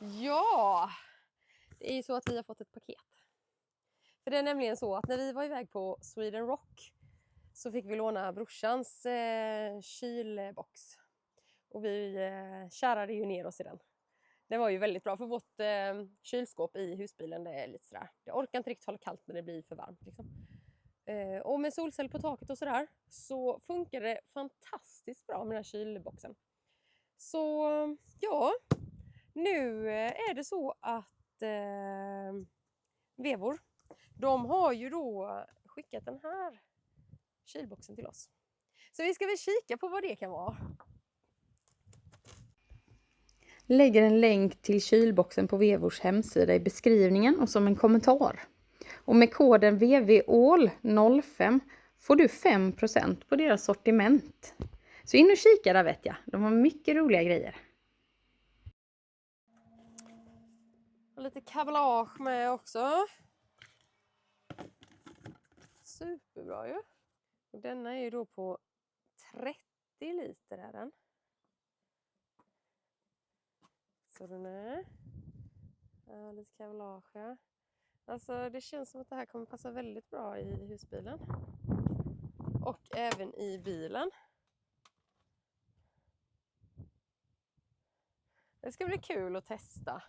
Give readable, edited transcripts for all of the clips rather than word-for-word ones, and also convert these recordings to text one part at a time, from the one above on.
Ja, det är ju så att vi har fått ett paket. För det är nämligen så att när vi var iväg på Sweden Rock så fick vi låna brorsans kylbox. Och vi kärade ju ner oss i den. Det var ju väldigt bra för vårt kylskåp i husbilen, det är lite sådär. Det orkar inte riktigt hålla kallt när det blir för varmt liksom. Och med solcell på taket och sådär så funkar det fantastiskt bra med den här kylboxen. Så ja, nu är det så att Vevor, de har ju då skickat den här kylboxen till oss. Så vi ska väl kika på vad det kan vara. Lägger en länk till kylboxen på Vevors hemsida i beskrivningen och som en kommentar. Och med koden VVALL05 får du 5% på deras sortiment. Så in och kika där vet jag. De har mycket roliga grejer. Och lite kabelage med också. Superbra ju. Och denna är ju då på 30 liter är den. Så den är. Ja, lite kabelage. Ja. Alltså det känns som att det här kommer passa väldigt bra i husbilen. Och även i bilen. Det ska bli kul att testa.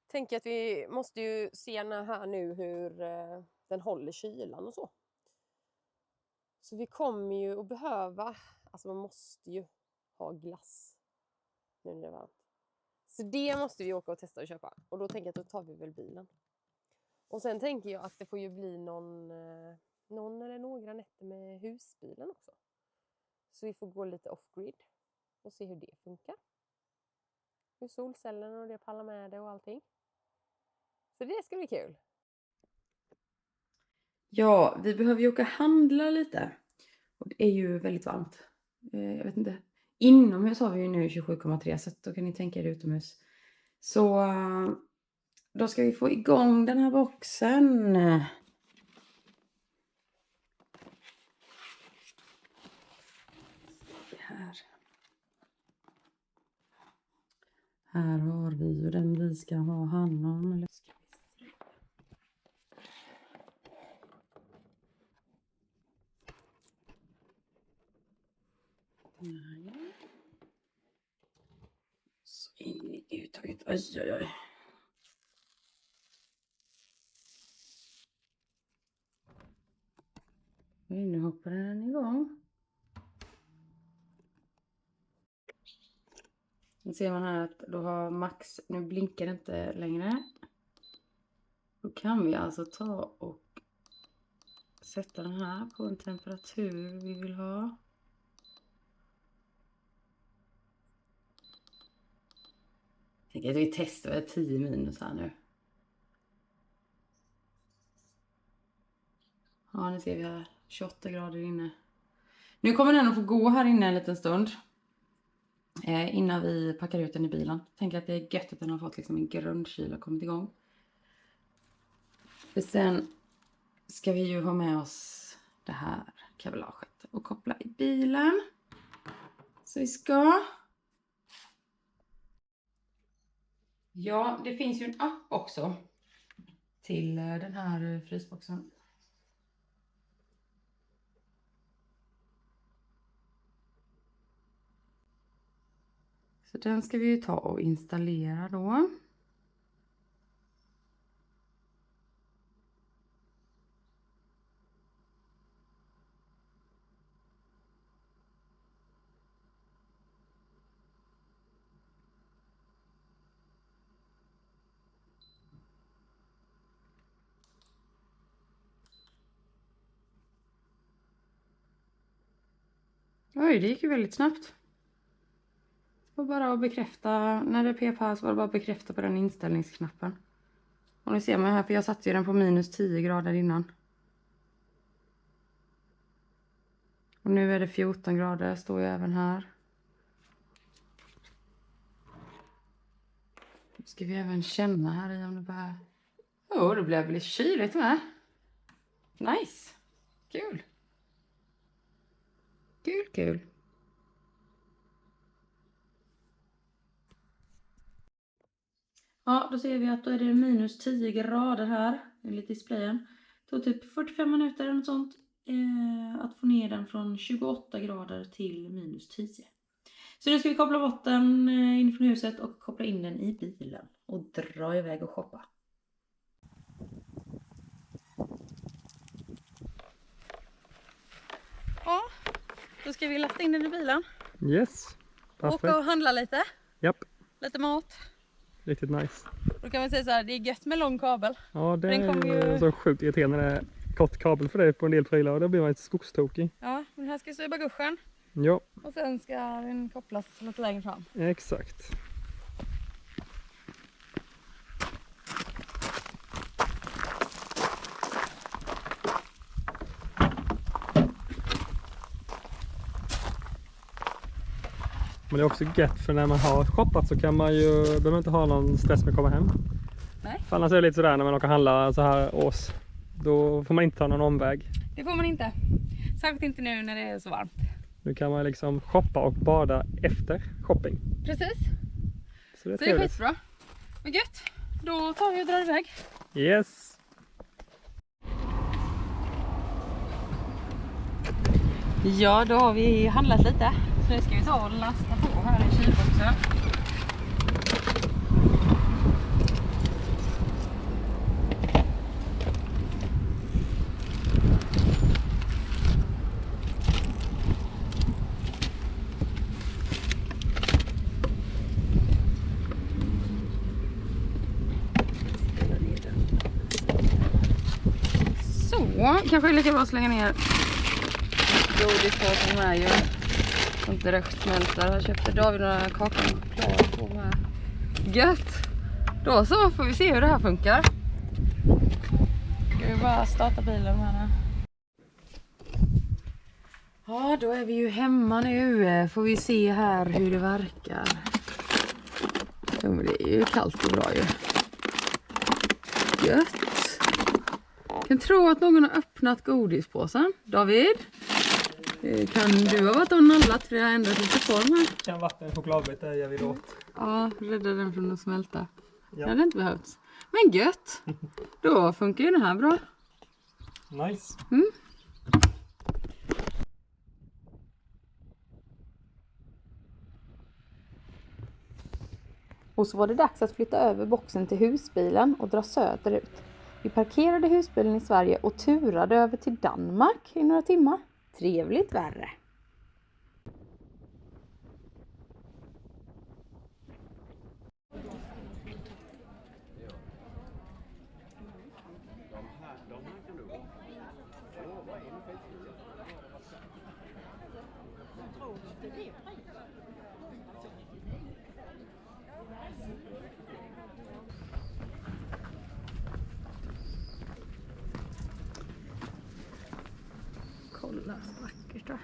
Tänker att vi måste ju se här nu hur den håller kylan och så. Så vi kommer ju att behöva, alltså man måste ju ha glass nu när det är varmt. Så det måste vi åka och testa och köpa. Och då tänker jag att då tar vi väl bilen. Och sen tänker jag att det får ju bli någon eller några nätter med husbilen också. Så vi får gå lite off-grid och se hur det funkar. Hur solcellerna och det pallar med det och allting. Så det ska bli kul. Ja, vi behöver ju åka handla lite. Och det är ju väldigt varmt. Jag vet inte. Inomhus har vi ju nu 27,3 så då kan ni tänka er utomhus. Så då ska vi få igång den här boxen. Här har vi ju den vi ska ha hand om. Eller ska vi se. Nej. Så in i uttaget. Oj, oj, oj. Nu hoppar den igång. Nu ser man här att då har max, nu blinkar det inte längre. Då kan vi alltså ta och sätta den här på en temperatur vi vill ha. Jag tänker att vi testar 10 minus här nu. Ja, nu ser vi här 28 grader inne. Nu kommer den att få gå här inne en liten stund. Innan vi packar ut den i bilen. Tänker att det är gött att den har fått liksom en grundkyla och kommit igång. För sen ska vi ju ha med oss det här kabelaget och koppla i bilen. Så vi ska. Ja, det finns ju en app också till den här frysboxen. Så den ska vi ju ta och installera då. Oj, det gick ju väldigt snabbt. Och bara att bekräfta, när det pep här så var det bara att bekräfta på den inställningsknappen. Och nu ser man här, för jag satte ju den på minus 10 grader innan. Och nu är det 14 grader, står ju även här. Nu ska vi även känna här i om det bara... Åh, det blir väl kyligt med. Nice. Kul. Kul, kul. Ja, då ser vi att då är det minus 10 grader här enligt displayen. Det tog typ 45 minuter eller något sånt att få ner den från 28 grader till minus 10. Så nu ska vi koppla bort den in från huset och koppla in den i bilen och dra iväg och shoppa. Ja, då ska vi lasta in den i bilen. Yes, perfekt. Åka och handla lite. Japp, Lite mat. riktigt nice. Då kan man säga så här, det är gött med lång kabel. Ja, det Den kommer är ju... så sjukt irriterande när det är kort kabel för det på en del prylar och då blir man lite skogstokig. Ja, den här ska stå i bagagen. Ja, Och sen ska den kopplas lite längre fram. exakt. Men det är också gött för när man har shoppat så kan man ju, behöver man inte ha någon stress med att komma hem. Nej. För annars är det lite sådär när man åker handla så här års. Då får man inte ta någon omväg. Det får man inte. Särskilt inte nu när det är så varmt. Nu kan man liksom shoppa och bada efter shopping. Precis. Så det är Så det är trevligt. skitbra. Men gött. Då tar vi och drar iväg. Yes. Ja, då har vi handlat lite. Så nu ska vi ta och lasta på här i kylboxen. Så, kanske är lika bra att slänga ner godispåsen här ju. Så inte det smälter. Här köpte David några kakor och choklad på här. Gött! Då så får vi se hur det här funkar. Ska vi bara starta bilen här nu. Ja, då är vi ju hemma nu. Får vi se här hur det verkar. Jo, men det är ju kallt och bra ju. Gött! Jag kan tro att någon har öppnat godispåsen. David? Kan du ha varit och nallat för det har ändrat lite form här? Kan vatten och chokladbit där jag vill åt. Ja, rädda den från att smälta. Ja. Det hade inte behövts. Men gött! Då funkar ju det här bra. Nice. Mm. Och så var det dags att flytta över boxen till husbilen och dra söderut. Vi parkerade husbilen i Sverige och turade över till Danmark i några timmar. Trevligt värre. Kolla så vackert då.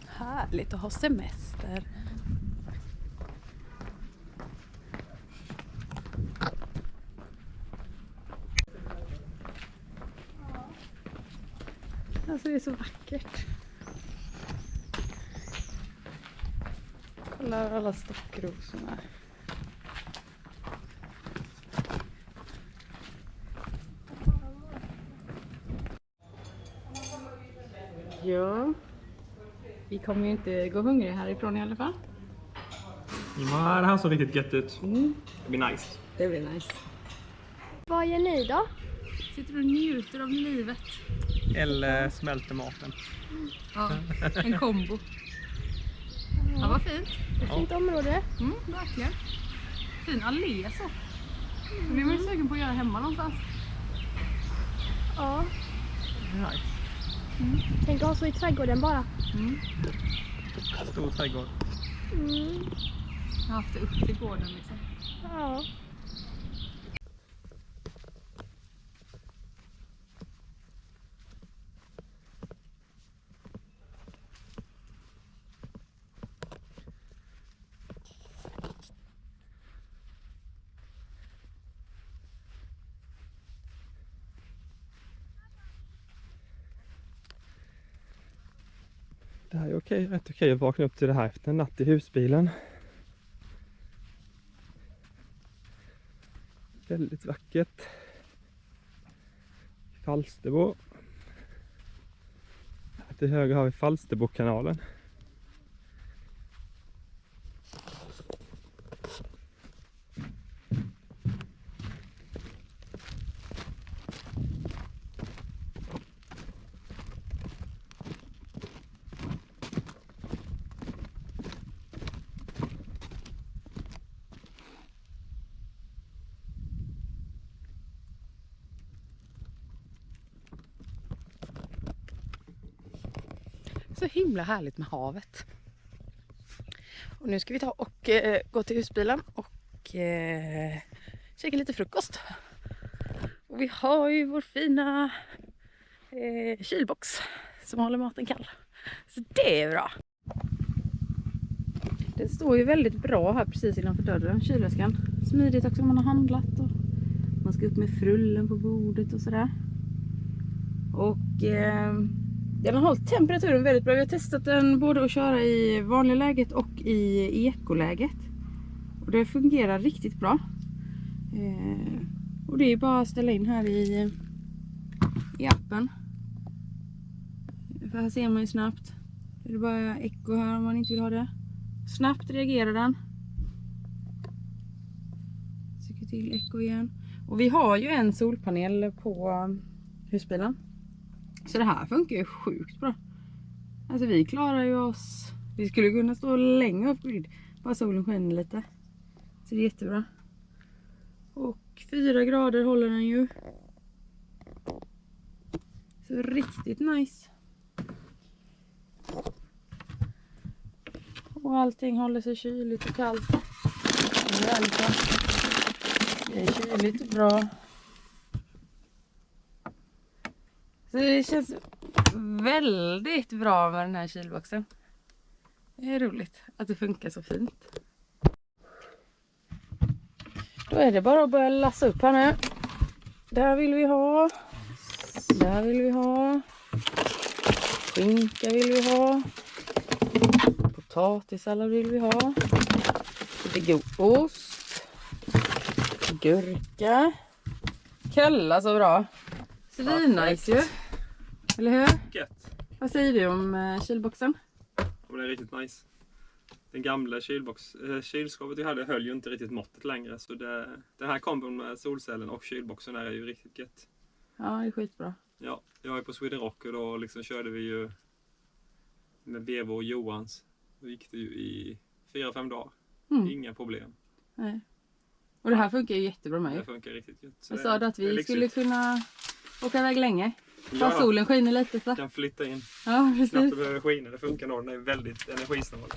Härligt att ha semester. Alltså det är så vackert. Kolla alla stockrosorna. Ja. Vi kommer ju inte gå hungriga härifrån i alla fall. Ja, det här såg riktigt gött ut. Det blir nice. Det blir nice. Vad gör ni då? Sitter du och njuter av livet? Eller smälter maten. Ja, en kombo. Ja, vad fint. Ett fint område. Verkligen. Fin allé så. Nu är man ju sugen på att göra hemma någonstans. Ja. Nice. Tänk att ha så i trädgården bara. Stor trädgård. Jag har haft det upp till gården liksom. Ja. Det här är rätt okej att vakna upp till det här efter en natt i husbilen. Väldigt vackert. Falsterbo. Här till höger har vi Falsterbokanalen. Så himla härligt med havet. Och nu ska vi ta och gå till husbilen och käka lite frukost. Och vi har ju vår fina kylbox som håller maten kall. Så det är bra. Det står ju väldigt bra här precis innanför dörren, kylväskan. Smidigt också om man har handlat och man ska upp med frullen på bordet och sådär. Och den har hållit temperaturen väldigt bra. Vi har testat den både att köra i vanliga läget och i ekoläget. Och det fungerar riktigt bra. Och det är bara att ställa in här i appen. För här ser man ju snabbt. Det är bara eko här om man inte vill ha det. Snabbt reagerar den. Trycker till eko igen. Och vi har ju en solpanel på husbilen. Så det här funkar ju sjukt bra. Alltså vi klarar ju oss. Vi skulle kunna stå länge upp grid. Bara solen skiner lite. Så det är jättebra. Och 4 grader håller den ju. Så riktigt nice. Och allting håller sig kyligt och kallt. Det är kyligt och bra. Så det känns väldigt bra med den här kylboxen. Det är roligt att det funkar så fint. Då är det bara att börja lassa upp här nu. Där vill vi ha. Där vill vi ha. Skinka vill vi ha. Potatissallad vill vi ha. Lite god ost. Gurka. Kölla så bra. Svinnice ju. Eller hur? Gött. Vad säger du om kylboxen? Och det är riktigt nice. Den gamla kylskåpet vi hade höll ju inte riktigt måttet längre. Så den här kombon med solcellen och kylboxen är ju riktigt gött. Ja, det är skitbra. Ja, jag är på Sweden Rock och då liksom körde vi ju med Vevo och Johans. Då gick det ju i 4-5 dagar. Inga problem. Nej. Och det här funkar ju jättebra med. Det funkar riktigt gött. Jag sa att vi skulle kunna åka iväg länge. Ja, Bara solen skiner lite så. kan flytta in. Ja, precis. Knappt det behöver skina. Det funkar nog. Den är väldigt energisnål.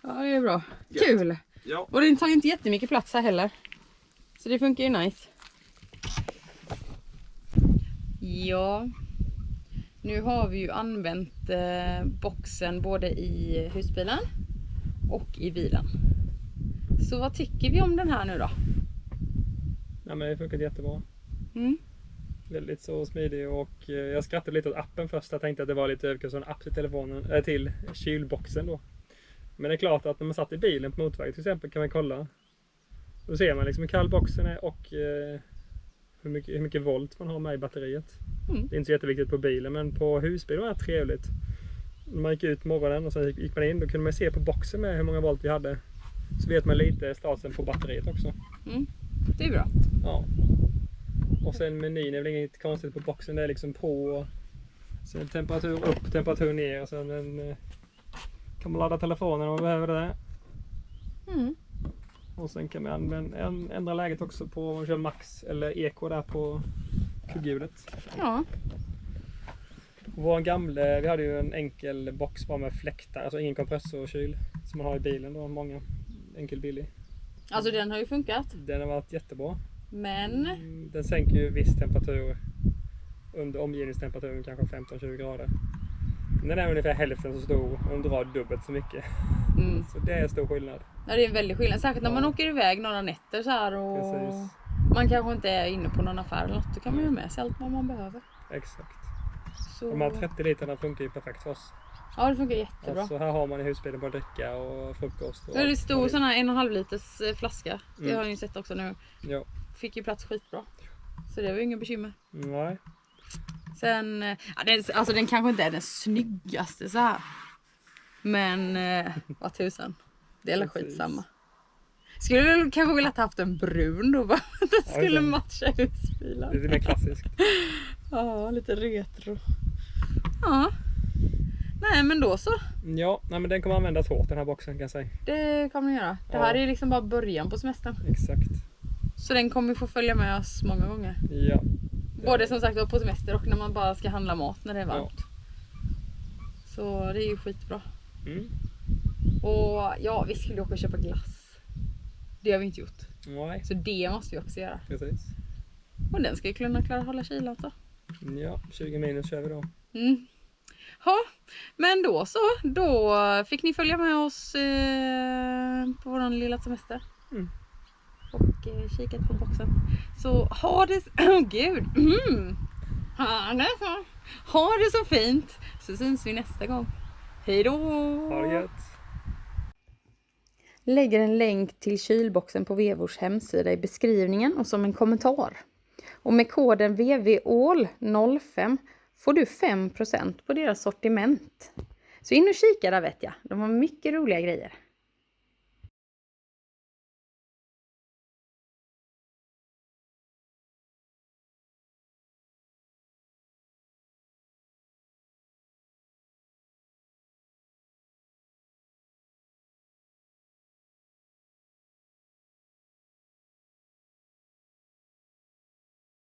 Ja, det är bra. Gött. Kul! Ja. Och den tar ju inte jättemycket plats här heller. Så det funkar ju nice. Ja. Nu har vi ju använt boxen både i husbilen och i bilen. Så vad tycker vi om den här nu då? Ja, men det funkar jättebra. Mm. Väldigt så smidig och jag skrattade lite åt appen först. Jag tänkte att det var lite överkast en app till telefonen, till kylboxen då. Men det är klart att när man satt i bilen på motorväg till exempel kan man kolla. Då ser man liksom hur kall boxen är och hur mycket volt man har med i batteriet. Det är inte så jätteviktigt på bilen, men på husbilen var det trevligt. När man gick ut morgonen och sen gick man in, då kunde man se på boxen med hur många volt vi hade. Så vet man lite statusen på batteriet också. Det är bra. Ja. Och sen menyn är väl inget konstigt på boxen. Det är liksom på. Sen temperatur upp, temperatur ner. Och sen kan man ladda telefonen om man behöver det. Och sen kan man ändra läget också på om man kör max eller eko där på kugghjulet. Ja. Vår gamla, vi hade ju en enkel box bara med fläktar. Alltså ingen kompressor och kyl. Som man har i bilen då. Många. Enkel billig. Alltså den har ju funkat. Den har varit jättebra. Men den sänker ju viss temperatur under omgivningstemperaturen, kanske 15-20 grader. Den är ungefär hälften så stor och den drar dubbelt så mycket. Så det är stor skillnad. Ja, det är en väldig skillnad. Särskilt när man åker iväg några nätter så här och Precis. man kanske inte är inne på någon affär eller något. Då kan man ju med sig allt vad man behöver. Exakt. Så... De här 30 literna funkar ju perfekt för oss. Ja, det funkar jättebra. Alltså här har man i husbilen bara dricka och frukost. Och Det är allt stor man vill. sån här 1,5 liters flaska. Det Mm. har ni ju sett också nu. Ja. Fick ju plats skitbra. Så det var ju ingen bekymmer. Nej. Sen, ja, den kanske inte är den snyggaste så här. Men vad tusan. Det är väl Precis. skitsamma. Skulle väl kanske vilja haft en brun då bara. Att den skulle den- matcha husbilen. Lite mer klassiskt. Ja, lite retro. Ja. Nej, men då så. Ja, nej, men den kommer användas hårt den här boxen kan jag säga. Det kommer ni göra. Det Ja. här är liksom bara början på semestern. Exakt. Så den kommer få följa med oss många gånger. Ja. Både som sagt på semester och när man bara ska handla mat när det är varmt. Så det är ju skitbra. Mm. Och ja, vi skulle åka och köpa glass. Det har vi inte gjort. Nej, Så det måste vi också göra. precis. Och den ska ju kunna klara att hålla kylan så. Ja, 20 minus kör vi då. Mm. Ja, men då så. Då fick ni följa med oss på våran lilla semester. Mm. Och kikat på boxen. Så ha det... Gud! Ha det så fint. Så syns vi nästa gång. Hej då! Ha det gött! Lägger en länk till kylboxen på Vevors hemsida i beskrivningen och som en kommentar. Och med koden VVAL05 får du 5% på deras sortiment. Så in och kika där vet jag. De har mycket roliga grejer.